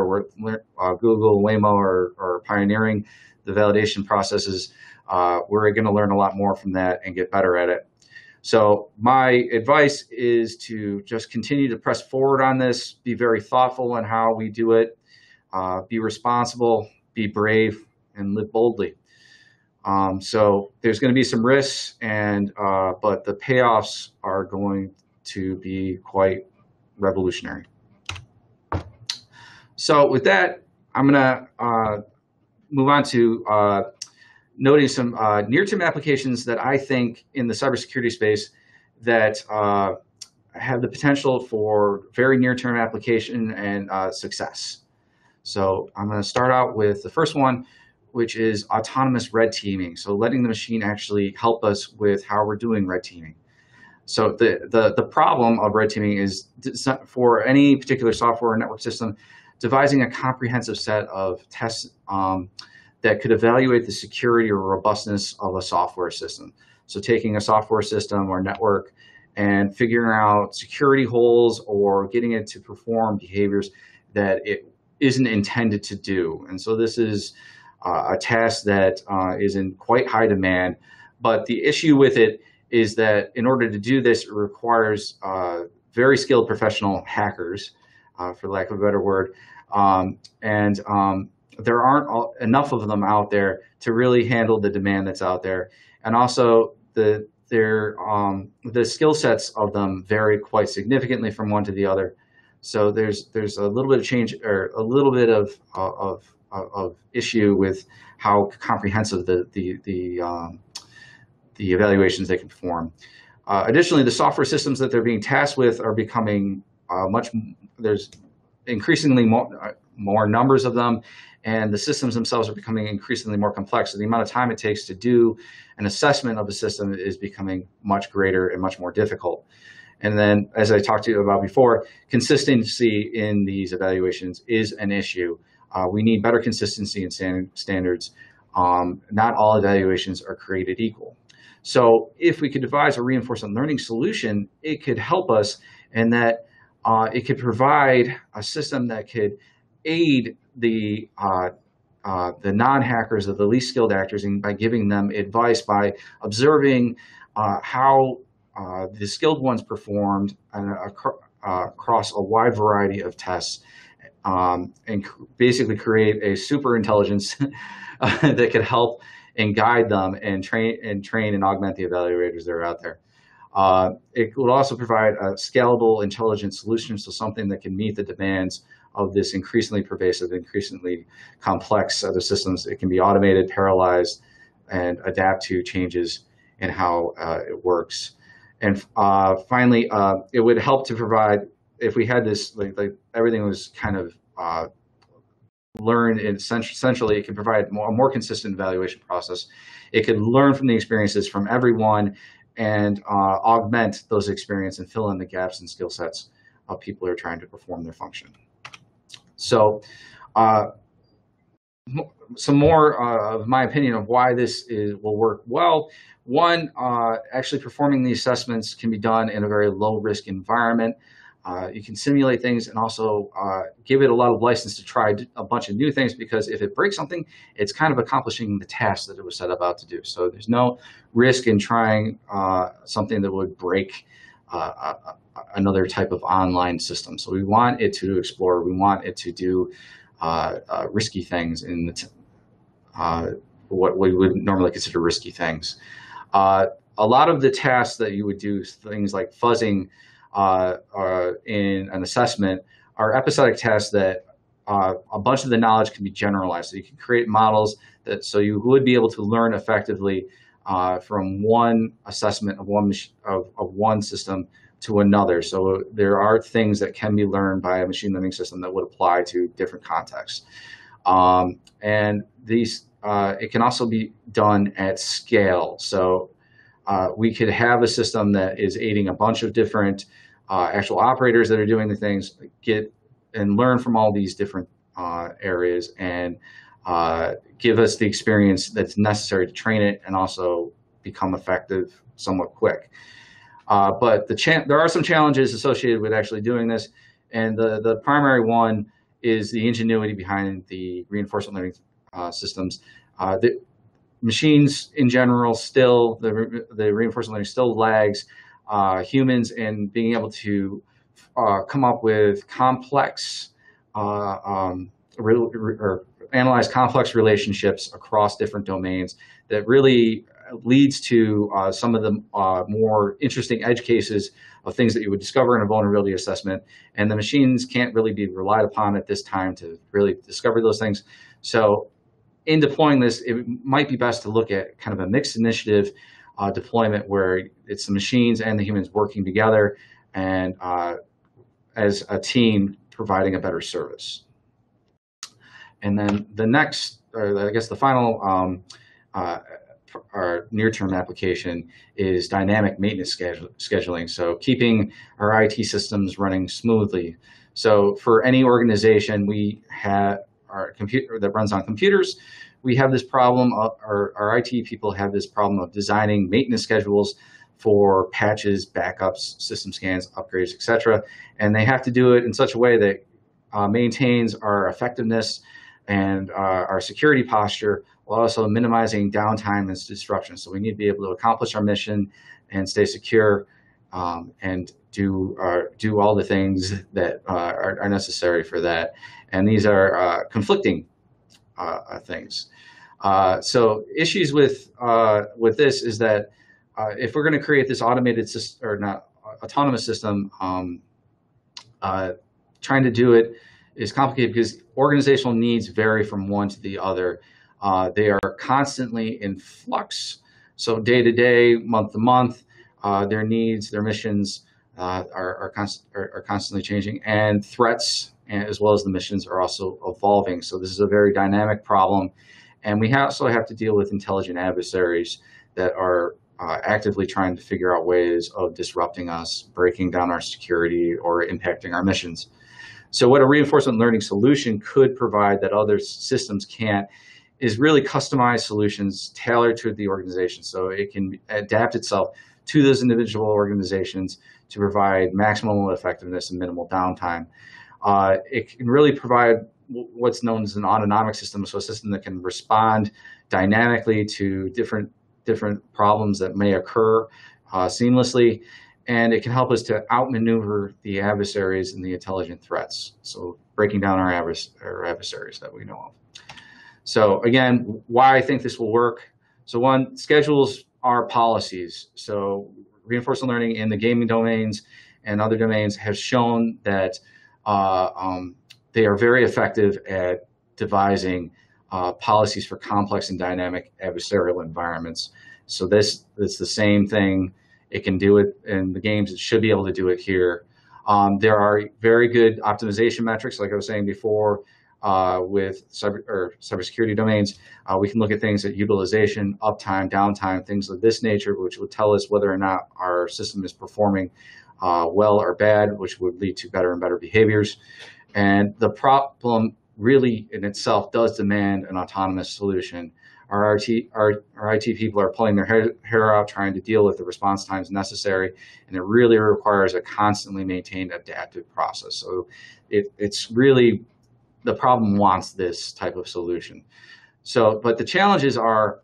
Google, Waymo are pioneering the validation processes. We're going to learn a lot more from that and get better at it. So my advice is to just continue to press forward on this, be very thoughtful in how we do it, be responsible, be brave, and live boldly. So there's going to be some risks, but the payoffs are going to be quite revolutionary. So with that, I'm going to move on to noting some near-term applications that I think in the cybersecurity space that have the potential for very near-term application and success. So I'm going to start out with the first one, which is autonomous red teaming. So letting the machine actually help us with how we're doing red teaming. So the problem of red teaming is, for any particular software or network system, devising a comprehensive set of tests that could evaluate the security or robustness of a software system. So taking a software system or network and figuring out security holes or getting it to perform behaviors that it isn't intended to do. And so this is a task that is in quite high demand. But the issue with it is that in order to do this, it requires very skilled professional hackers, for lack of a better word. There aren't enough of them out there to really handle the demand that's out there. And also the skill sets of them vary quite significantly from one to the other. So there's a little bit of change, or a little bit of issue with how comprehensive the evaluations they can perform. Additionally, the software systems that they're being tasked with are becoming there's increasingly more numbers of them, and the systems themselves are becoming increasingly more complex. So the amount of time it takes to do an assessment of the system is becoming much greater and much more difficult. And then, as I talked to you about before, consistency in these evaluations is an issue. We need better consistency in standards. Not all evaluations are created equal. So if we could devise a reinforcement learning solution, it could help us in that it could provide a system that could aid the non-hackers or the least skilled actors by giving them advice by observing how the skilled ones performed across a wide variety of tests, and basically create a super intelligence that could help and guide them and train and augment the evaluators that are out there. It would also provide a scalable, intelligent solution, so something that can meet the demands of this increasingly pervasive, increasingly complex set of systems. It can be automated, parallelized, and adapt to changes in how it works. And finally, it would help to provide, if we had this, like everything was kind of learned, and essentially it can provide a more consistent evaluation process. It could learn from the experiences from everyone and augment those experiences and fill in the gaps and skill sets of people who are trying to perform their function. So some more of my opinion of why this will work well. One, actually performing the assessments can be done in a very low risk environment. You can simulate things and also give it a lot of license to try a bunch of new things, because if it breaks something, it's kind of accomplishing the task that it was set about to do. So there's no risk in trying something that would break another type of online system. So we want it to explore, we want it to do risky things in what we would normally consider risky things. A lot of the tasks that you would do, things like fuzzing in an assessment, are episodic tests that a bunch of the knowledge can be generalized. So you can create models that, so you would be able to learn effectively from one assessment of one system to another. So there are things that can be learned by a machine learning system that would apply to different contexts. And these, it can also be done at scale. So we could have a system that is aiding a bunch of different actual operators that are doing the things, get and learn from all these different areas, and give us the experience that's necessary to train it and also become effective somewhat quick. But there are some challenges associated with actually doing this, and the primary one is the ingenuity behind the reinforcement learning systems. The machines in general still, the reinforcement learning still lags humans in being able to come up with complex or analyze complex relationships across different domains that really leads to some of the more interesting edge cases of things that you would discover in a vulnerability assessment. And the machines can't really be relied upon at this time to really discover those things. So in deploying this, it might be best to look at kind of a mixed initiative deployment where it's the machines and the humans working together and as a team providing a better service. And then the next, or I guess the final our near-term application is dynamic maintenance scheduling. So keeping our IT systems running smoothly. So for any organization, we have our computer that runs on computers. We have this problem, our IT people have this problem of designing maintenance schedules for patches, backups, system scans, upgrades, etc. And they have to do it in such a way that maintains our effectiveness and our security posture, while also minimizing downtime and disruption. So we need to be able to accomplish our mission and stay secure and do all the things that are necessary for that. And these are conflicting things. So issues with this is that if we're going to create this automated system, or not autonomous system, trying to do it is complicated because organizational needs vary from one to the other. They are constantly in flux. So day to day, month to month, their needs, their missions are constantly changing, and threats as well as the missions are also evolving. So this is a very dynamic problem. And we also have to deal with intelligent adversaries that are actively trying to figure out ways of disrupting us, breaking down our security, or impacting our missions. So what a reinforcement learning solution could provide that other systems can't is really customized solutions tailored to the organization. So it can adapt itself to those individual organizations to provide maximum effectiveness and minimal downtime. It can really provide what's known as an autonomic system, so a system that can respond dynamically to different problems that may occur seamlessly, and it can help us to outmaneuver the adversaries and the intelligent threats, so breaking down our adversaries that we know of. So again, why I think this will work. So one, schedules are policies. So reinforcement learning in the gaming domains and other domains have shown that they are very effective at devising policies for complex and dynamic adversarial environments. So it's the same thing. It can do it in the games. It should be able to do it here. There are very good optimization metrics, like I was saying before, with cybersecurity domains. We can look at things at utilization, uptime, downtime, things of this nature, which will tell us whether or not our system is performing well or bad, which would lead to better and better behaviors. And the problem really in itself does demand an autonomous solution. Our IT people are pulling their hair out trying to deal with the response times necessary, and it really requires a constantly maintained adaptive process. So it's really, the problem wants this type of solution. So, but the challenges are,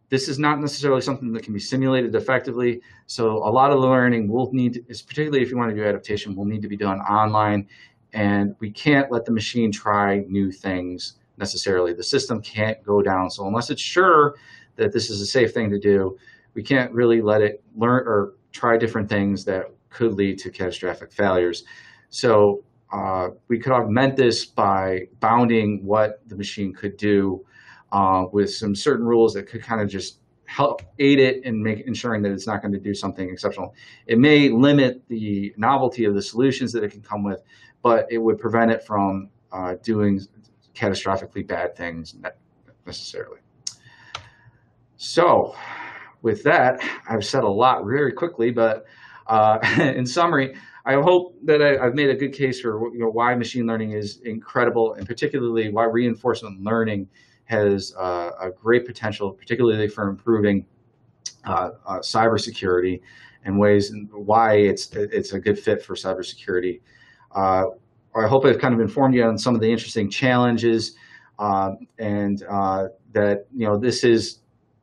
this is not necessarily something that can be simulated effectively. So a lot of the learning will need, particularly if you want to do adaptation, will need to be done online. And we can't let the machine try new things necessarily. The system can't go down. So unless it's sure that this is a safe thing to do, we can't really let it learn or try different things that could lead to catastrophic failures. So we could augment this by bounding what the machine could do with some certain rules that could kind of just help aid it in ensuring that it's not going to do something exceptional. It may limit the novelty of the solutions that it can come with, but it would prevent it from doing catastrophically bad things necessarily. So with that, I've said a lot very quickly, but in summary, I hope that I've made a good case for why machine learning is incredible, and particularly why reinforcement learning has a great potential, particularly for improving cybersecurity, and ways and why it's a good fit for cybersecurity. I hope I've kind of informed you on some of the interesting challenges, and that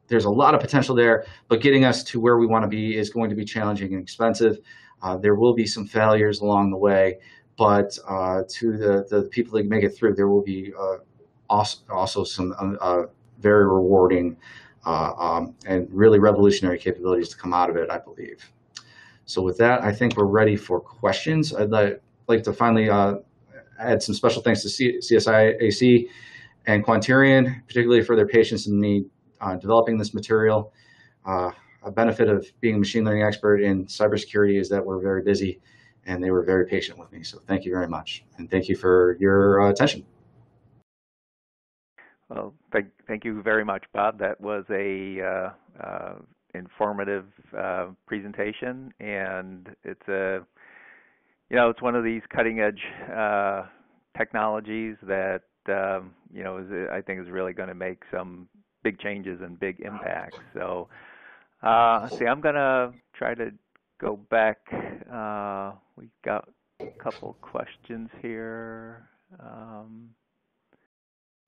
there's a lot of potential there, but getting us to where we want to be is going to be challenging and expensive. There will be some failures along the way, but to the people that make it through, there will be also some very rewarding and really revolutionary capabilities to come out of it, I believe. So with that, I think we're ready for questions. I'd like to finally add some special thanks to CSIAC and Quanterion, particularly for their patience in me developing this material. A benefit of being a machine learning expert in cybersecurity is that we're very busy, and they were very patient with me. So thank you very much, and thank you for your attention. Well, thank you very much, Bob. That was a informative presentation, and it's it's one of these cutting edge technologies that I think is really going to make some big changes and big impacts. So I'm going to try to go back. We've got a couple questions here. All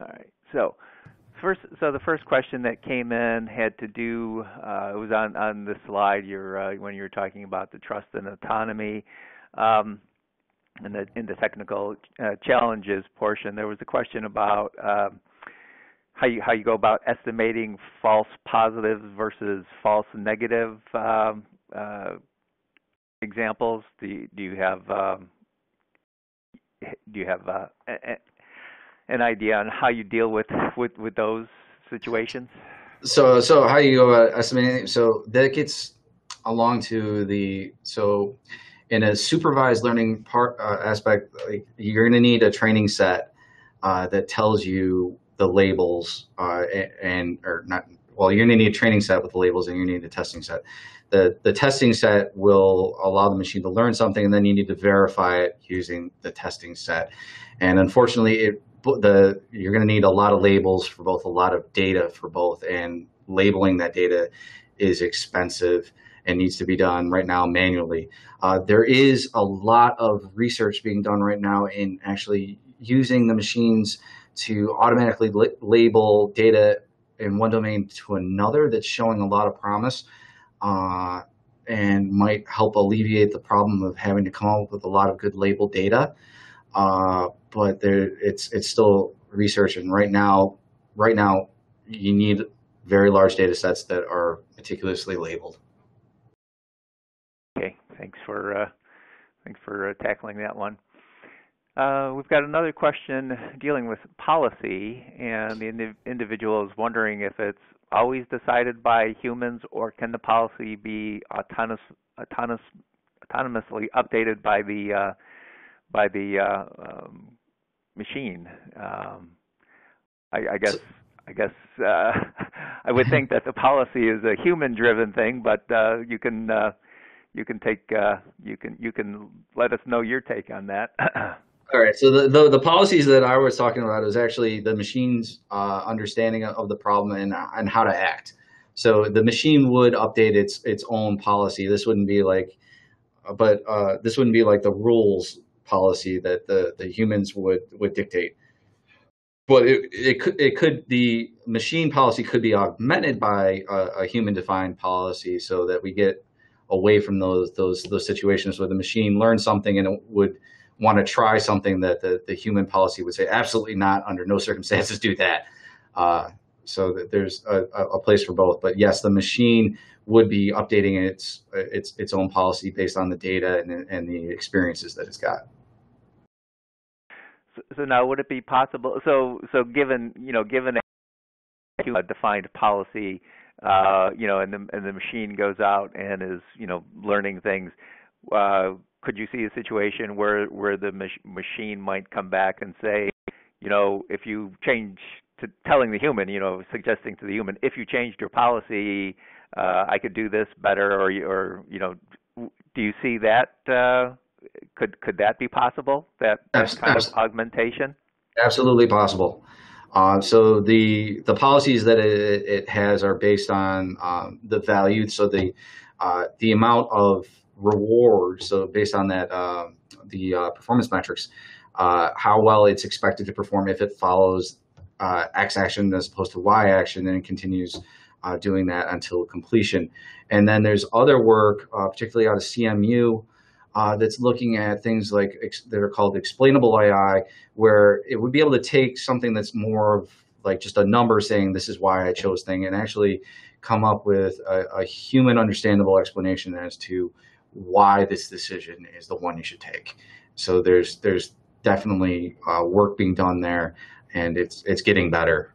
right. So the first question that came in had to do, it was on the slide when you were talking about the trust and autonomy, and in the technical challenges portion. There was a question about how you go about estimating false positives versus false negative examples. Do you have an idea on how you deal with those situations? So how you go about estimating? So that gets along to in a supervised learning aspect, like, you're going to need a training set that tells you the labels, you're going to need a training set with the labels, and you need a testing set. The testing set will allow the machine to learn something, and then you need to verify it using the testing set. And unfortunately, you're going to need a lot of labels for both, a lot of data for both, and labeling that data is expensive. and needs to be done right now manually. There is a lot of research being done right now in actually using the machines to automatically label data in one domain to another that's showing a lot of promise, and might help alleviate the problem of having to come up with a lot of good labeled data. But it's still research, and right now you need very large data sets that are meticulously labeled. Okay, thanks for tackling that one. We've got another question dealing with policy, and the individual is wondering if it's always decided by humans, or can the policy be autonomously updated by the machine? I guess I would think that the policy is a human-driven thing, but you can let us know your take on that. All right. So the policies that I was talking about is actually the machine's understanding of the problem and how to act. So the machine would update its own policy. This wouldn't be like, this wouldn't be like the rules policy that the humans would dictate. But the machine policy could be augmented by a human defined policy, so that we get away from those situations where the machine learns something and it would want to try something that the human policy would say, absolutely not, under no circumstances do that. So that there's a place for both. But yes, the machine would be updating its own policy based on the data and the experiences that it's got. So now, would it be possible? So given a defined policy, and the machine goes out and is learning things, could you see a situation where the machine might come back and say, if you change to telling the human, suggesting to the human, if you changed your policy, I could do this better, or do you see that? Could that be possible? That kind of augmentation? Absolutely possible. So the policies that it has are based on the value. So the amount of reward. So based on that, the performance metrics, how well it's expected to perform if it follows X action as opposed to Y action, and it continues doing that until completion. And then there's other work, particularly out of CMU, that's looking at things like that are called explainable AI, where it would be able to take something that's more of like just a number saying this is why I chose thing, and actually come up with a human understandable explanation as to why this decision is the one you should take. So there's definitely work being done there, and it's getting better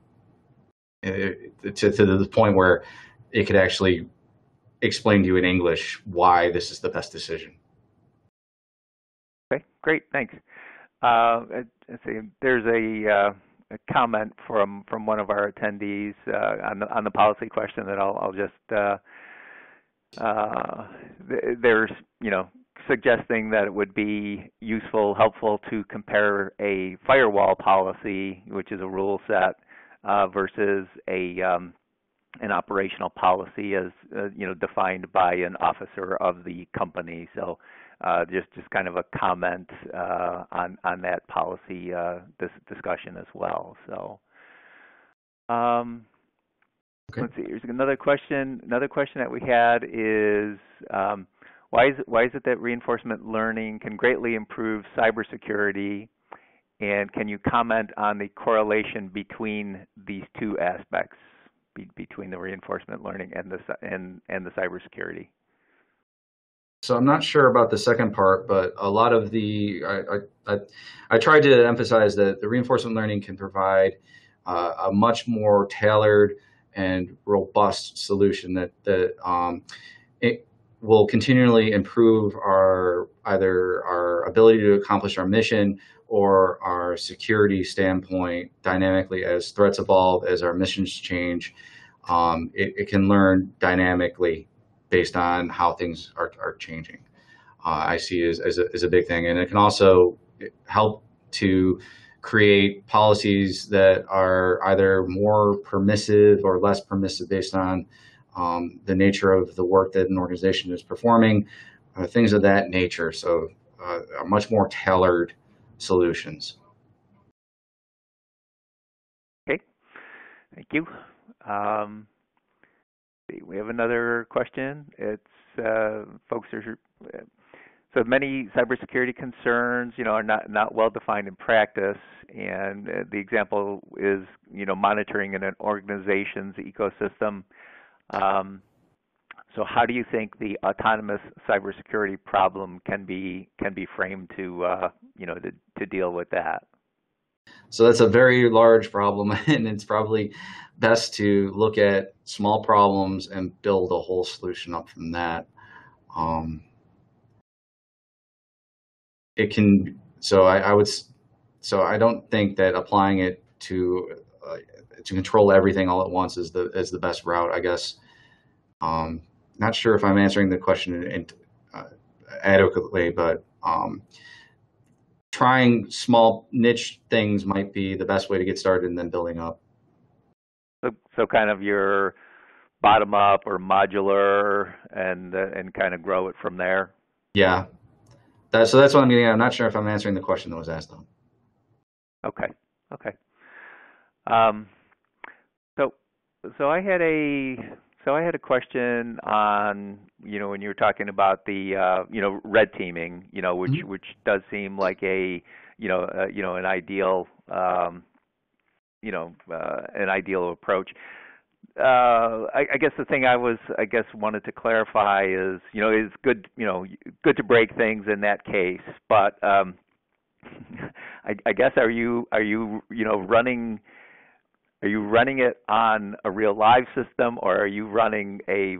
to the point where it could actually explain to you in English why this is the best decision. Okay, great, thanks. Let's see, there's a comment from one of our attendees on the policy question that I'll just there's suggesting that it would be helpful to compare a firewall policy, which is a rule set, versus an operational policy as defined by an officer of the company. So just kind of a comment on that policy discussion as well. So okay. Let's see. Here's another question. Another question that we had is why is it that reinforcement learning can greatly improve cybersecurity, and can you comment on the correlation between these two aspects, between the reinforcement learning and the cybersecurity? So I'm not sure about the second part, but a lot of I tried to emphasize that the reinforcement learning can provide a much more tailored and robust solution that it will continually improve either our ability to accomplish our mission or our security standpoint dynamically as threats evolve, as our missions change. It can learn dynamically based on how things are changing. I see as a big thing, and it can also help to create policies that are either more permissive or less permissive based on the nature of the work that an organization is performing, things of that nature. So much more tailored solutions. Okay, thank you. We have another question. It's folks are so many cybersecurity concerns, are not well defined in practice, and the example is, monitoring in an organization's ecosystem. So how do you think the autonomous cybersecurity problem can be framed to deal with that? So that's a very large problem, and it's probably best to look at small problems and build a whole solution up from that. It can. So I would. So I don't think that applying it to control everything all at once is the best route, I guess. Not sure if I'm answering the question adequately, but trying small niche things might be the best way to get started, and then building up. So kind of your bottom up or modular, and kind of grow it from there. Yeah. So that's what I'm getting at. I'm not sure if I'm answering the question that was asked, though. Okay. Okay. So I had a question on, when you were talking about the red teaming, which does seem like an ideal an ideal approach. I guess the thing I wanted to clarify is, it's good to break things in that case, but I guess are you running it on a real live system, or are you running a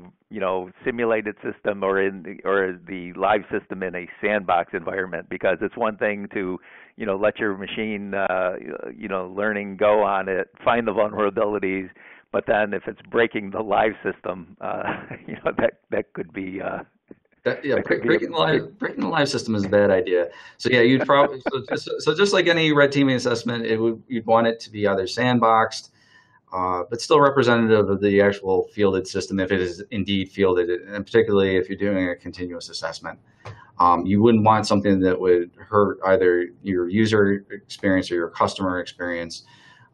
simulated system, or the live system in a sandbox environment? Because it's one thing to let your machine learning go on it, find the vulnerabilities, but then if it's breaking the live system, that could be. Breaking the live system is a bad idea. So yeah, you'd probably so just like any red teaming assessment, you'd want it to be either sandboxed, but still representative of the actual fielded system if it is indeed fielded, and particularly if you're doing a continuous assessment. You wouldn't want something that would hurt either your user experience or your customer experience,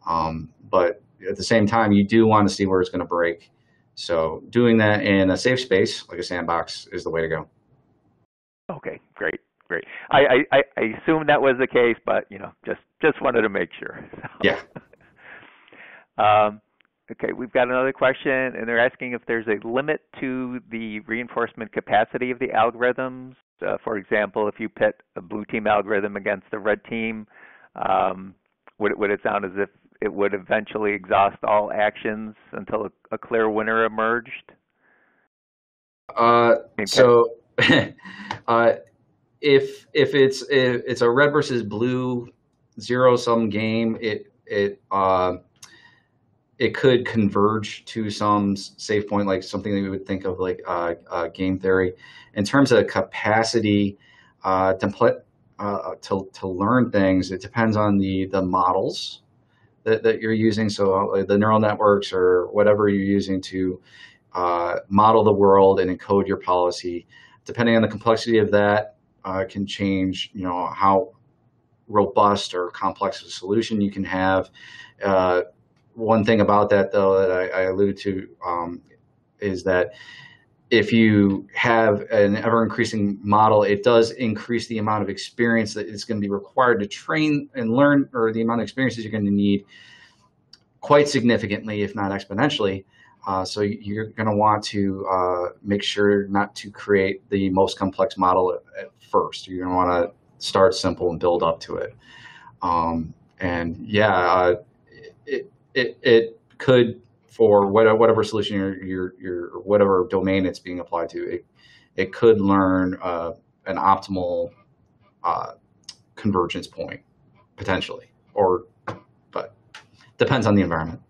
but at the same time, you do want to see where it's going to break. So doing that in a safe space, like a sandbox, is the way to go. Okay, great. I assumed that was the case, but just wanted to make sure. So. Yeah. Okay, we've got another question, and they're asking if there's a limit to the reinforcement capacity of the algorithms. For example, if you pit a blue team algorithm against the red team, would it sound as if it would eventually exhaust all actions until a clear winner emerged? So if it's a red versus blue zero-sum game, it could converge to some safe point, like something that we would think of like game theory. In terms of capacity to learn things, it depends on the models that you're using. So the neural networks or whatever you're using to model the world and encode your policy, depending on the complexity of that, can change, how robust or complex a solution you can have. One thing about that, though, that I alluded to is that if you have an ever-increasing model, it does increase the amount of experience that is going to be required to train and learn, or the amount of experiences you're going to need quite significantly, if not exponentially. So you're going to want to make sure not to create the most complex model at first. You're going to want to start simple and build up to it. It could, for whatever solution your whatever domain it's being applied to, it could learn an optimal convergence point potentially, but depends on the environment.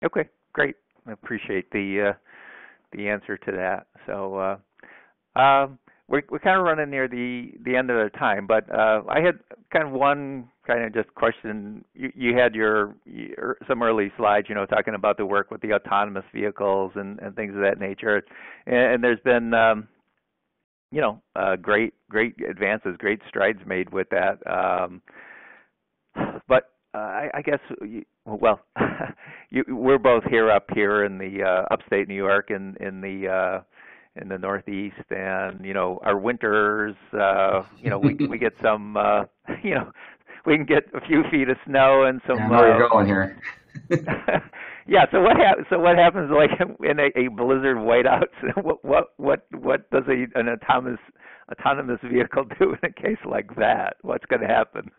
Okay, great. I appreciate the answer to that. So we're kind of running near the end of the time, but I had kind of one kind of just question. You had your some early slides, talking about the work with the autonomous vehicles and things of that nature, and there's been great advances, great strides made with that. But I guess, well, we're both up here in the upstate New York, in the Northeast, and our winters, we get some, we can get a few feet of snow and some. Yeah, I know where you're going here. Yeah. So what happens like in a blizzard whiteout? What does an autonomous vehicle do in a case like that? What's going to happen?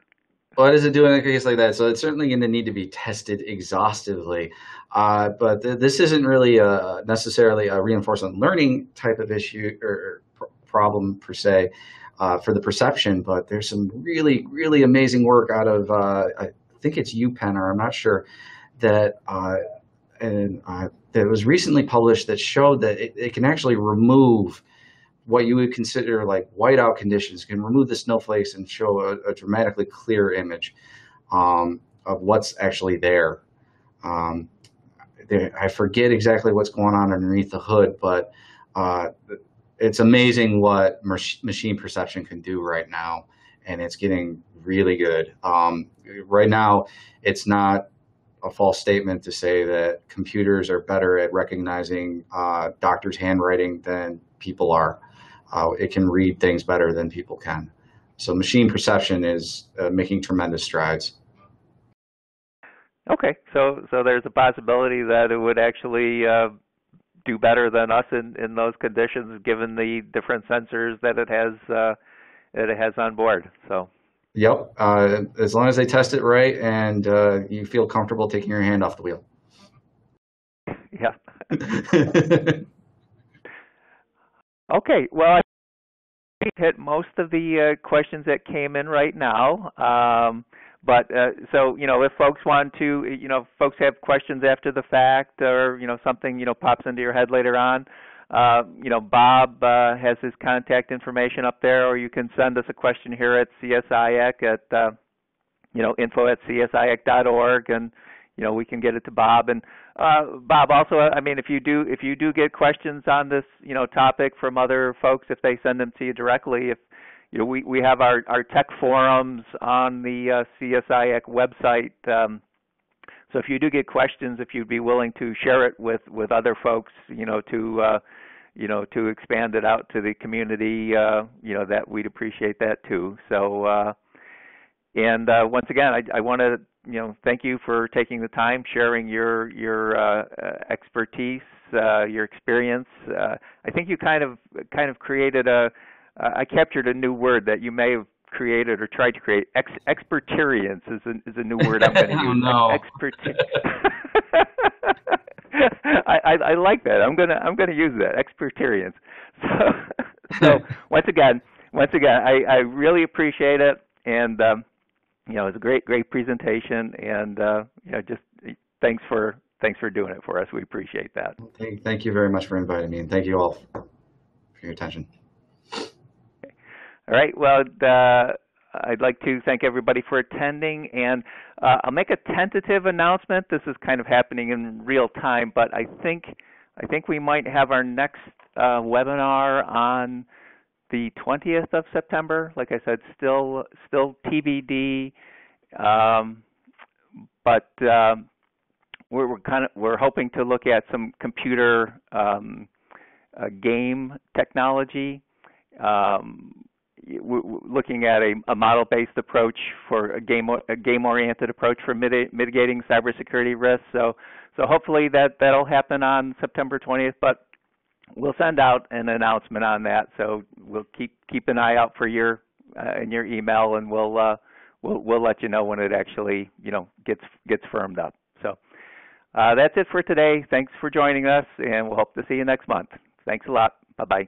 What does it do in a case like that? So it's certainly going to need to be tested exhaustively. But this isn't really necessarily a reinforcement learning type of issue or problem per se for the perception. But there's some really, really amazing work out of, I think it's UPenn, or I'm not sure, that was recently published that showed that it can actually remove what you would consider like whiteout conditions, can remove the snowflakes and show a dramatically clear image of what's actually there. I forget exactly what's going on underneath the hood, but it's amazing what machine perception can do right now, and it's getting really good. Right now, it's not a false statement to say that computers are better at recognizing doctors' handwriting than people are. It can read things better than people can. So machine perception is making tremendous strides. Okay, so there's a possibility that it would actually do better than us in those conditions, given the different sensors that it has on board. So. Yep, as long as they test it right and you feel comfortable taking your hand off the wheel. Yeah. Okay, well, I hit most of the questions that came in right now. But so, if folks want to, folks have questions after the fact, or, something, pops into your head later on, Bob has his contact information up there, or you can send us a question here at CSIAC at, info@csiac.org, and, we can get it to Bob. And Bob, also, I mean, if you do get questions on this, topic from other folks, if they send them to you directly, if we have our tech forums on the CSIAC website. So if you do get questions, if you'd be willing to share it with other folks, to expand it out to the community, that we'd appreciate that too. So, and once again, I want to thank you for taking the time, sharing your expertise, your experience. I think you kind of created I captured a new word that you may have created or tried to create. Expertarience is a new word I'm going to use. Oh, no. I like that. I'm gonna use that. Expertarience. So once again, I really appreciate it, and it's a great presentation, and just thanks for doing it for us. We appreciate that. Thank you very much for inviting me, and thank you all for your attention. All right. Well, I'd like to thank everybody for attending, and I'll make a tentative announcement. This is kind of happening in real time, but I think we might have our next webinar on the 20th of September. Like I said, still TBD, but we're hoping to look at some computer game technology. We're looking at a model-based approach for a game-oriented approach for mitigating cybersecurity risks. So hopefully that'll happen on September 20th. But we'll send out an announcement on that. So we'll keep an eye out for your in your email, and we'll let you know when it actually gets firmed up. So that's it for today. Thanks for joining us, and we'll hope to see you next month. Thanks a lot. Bye-bye.